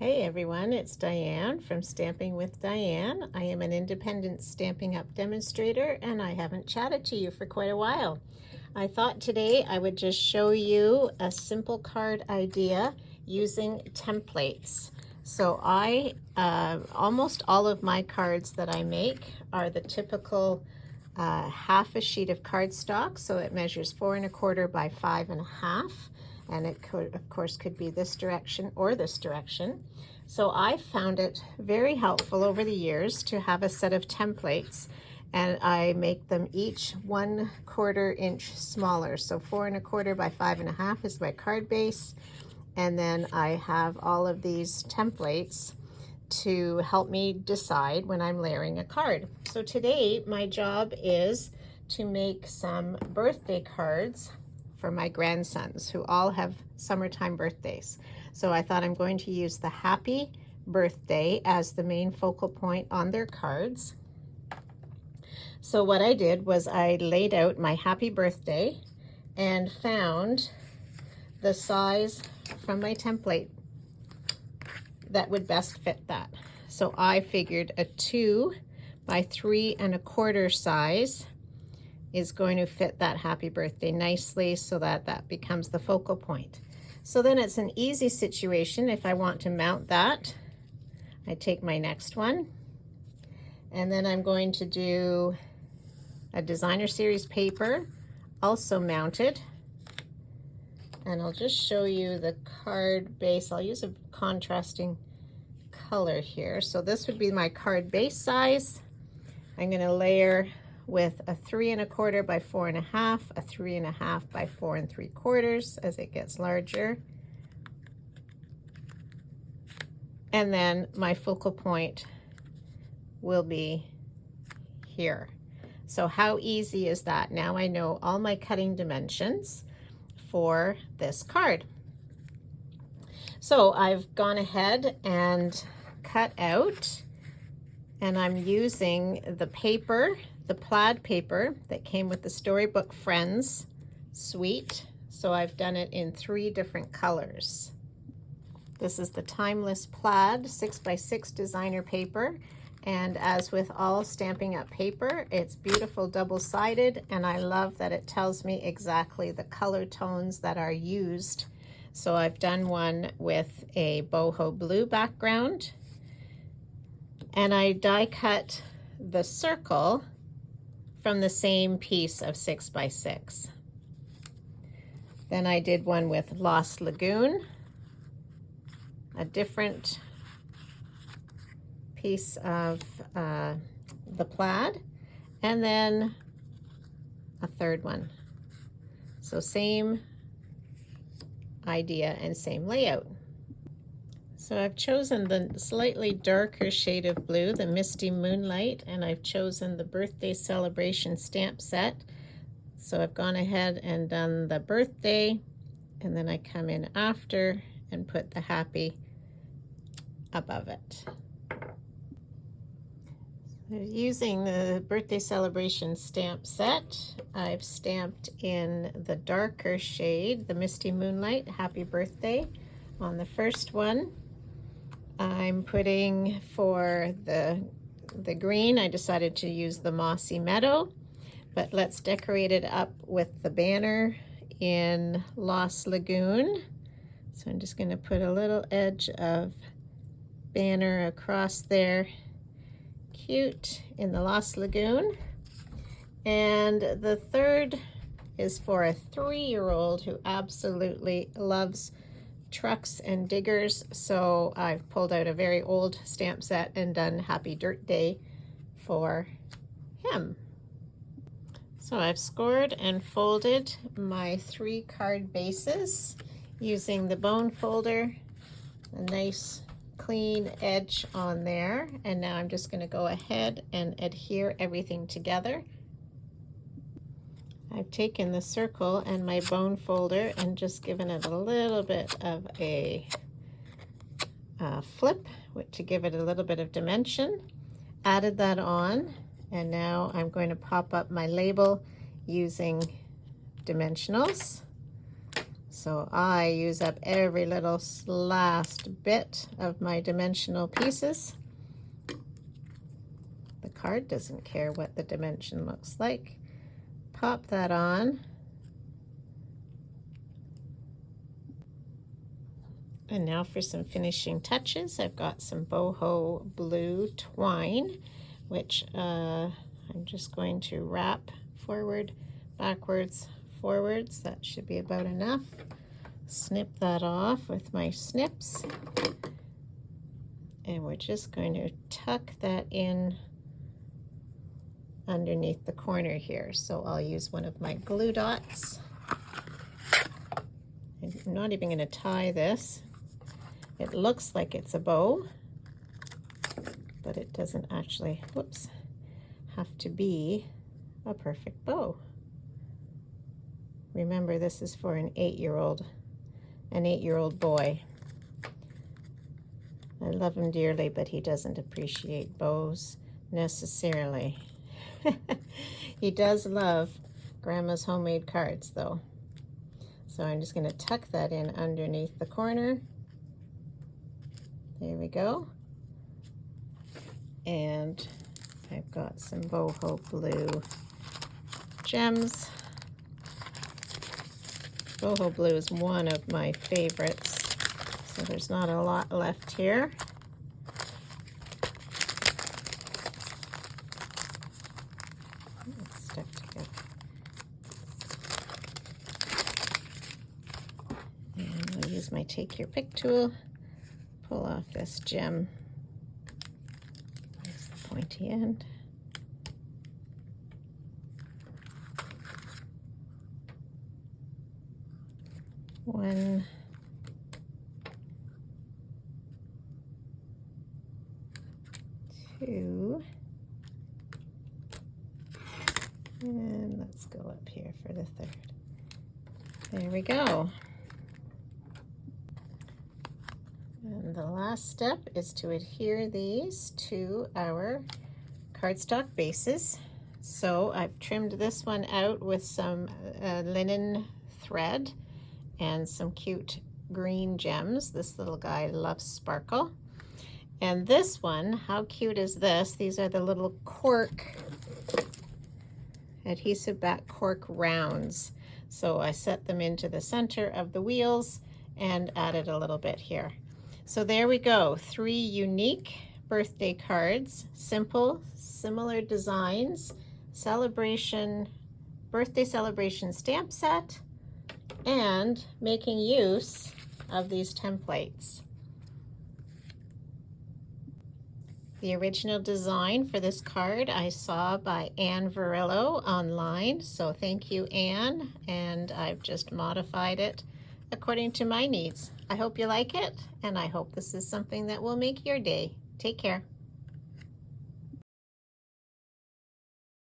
Hey everyone, it's Diane from Stamping with Diane. I am an independent Stampin' Up! Demonstrator and I haven't chatted to you for quite a while. I thought today I would just show you a simple card idea using templates. So almost all of my cards that I make are the typical half a sheet of cardstock, so it measures 4 1/4 by 5 1/2. And it could, of course, could be this direction or this direction. So I found it very helpful over the years to have a set of templates, and I make them each 1/4 inch smaller. So 4 1/4 by 5 1/2 is my card base, and then I have all of these templates to help me decide when I'm layering a card. So today my job is to make some birthday cards for my grandsons who all have summertime birthdays. So I thought I'm going to use the happy birthday as the main focal point on their cards. So what I did was I laid out my happy birthday and found the size from my template that would best fit that. So I figured a 2 by 3 1/4 size is going to fit that happy birthday nicely, so that that becomes the focal point. So then it's an easy situation. If I want to mount that, I take my next one, and then I'm going to do a designer series paper, also mounted. And I'll just show you the card base. I'll use a contrasting color here. So this would be my card base size. I'm going to layer with a 3 1/4 by 4 1/2, a 3 1/2 by 4 3/4 as it gets larger. And then my focal point will be here. So how easy is that? Now I know all my cutting dimensions for this card. So I've gone ahead and cut out, and I'm using the paper, the plaid paper that came with the Storybook Friends suite. So I've done it in 3 different colors. This is the Timeless Plaid 6x6 designer paper. And as with all Stampin' Up! Paper, it's beautiful double-sided, and I love that it tells me exactly the color tones that are used. So I've done one with a boho blue background, and I die cut the circle from the same piece of 6x6. Then I did one with Lost Lagoon, a different piece of the plaid, and then a third one. So same idea and same layout. So I've chosen the slightly darker shade of blue, the Misty Moonlight, and I've chosen the birthday celebration stamp set. So I've gone ahead and done the birthday, and then I come in after and put the happy above it. Using the birthday celebration stamp set, I've stamped in the darker shade, the Misty Moonlight, Happy Birthday, on the first one. I'm putting for the green, I decided to use the Mossy Meadow, but let's decorate it up with the banner in Lost Lagoon. So I'm just going to put a little edge of banner across there. Cute in the Lost Lagoon. And the third is for a 3-year-old who absolutely loves trucks and diggers. So I've pulled out a very old stamp set and done Happy Dirt Day for him. So I've scored and folded my 3 card bases using the bone folder, a nice clean edge on there, and now I'm just going to go ahead and adhere everything together. I've taken the circle and my bone folder and just given it a little bit of a flip to give it a little bit of dimension. Added that on, and now I'm going to pop up my label using dimensionals. So I use up every little last bit of my dimensional pieces. The card doesn't care what the dimension looks like. Pop that on. And now for some finishing touches. I've got some boho blue twine, which I'm just going to wrap forward, backwards, forwards. That should be about enough. Snip that off with my snips. And we're just going to tuck that in underneath the corner here. So I'll use one of my glue dots. I'm not even going to tie this. It looks like it's a bow, but it doesn't actually, whoops, have to be a perfect bow. Remember, this is for an 8-year-old boy. I love him dearly, but he doesn't appreciate bows necessarily. He does love Grandma's homemade cards, though. So I'm just going to tuck that in underneath the corner. There we go. And I've got some boho blue gems. Boho blue is one of my favorites, so there's not a lot left here. It's stuck together. And I'll use my Take Your Pick tool. Pull off this gem. There's the pointy end. One, two, and let's go up here for the third. There we go. And the last step is to adhere these to our cardstock bases. So I've trimmed this one out with some linen thread and some cute green gems. This little guy loves sparkle. And this one, how cute is this? These are the little cork, adhesive back cork rounds. So I set them into the center of the wheels and added a little bit here. So there we go, 3 unique birthday cards, simple, similar designs, birthday celebration stamp set, and making use of these templates. The original design for this card I saw by Anne Verillo online, so thank you, Anne, and I've just modified it according to my needs. I hope you like it, and I hope this is something that will make your day. Take care.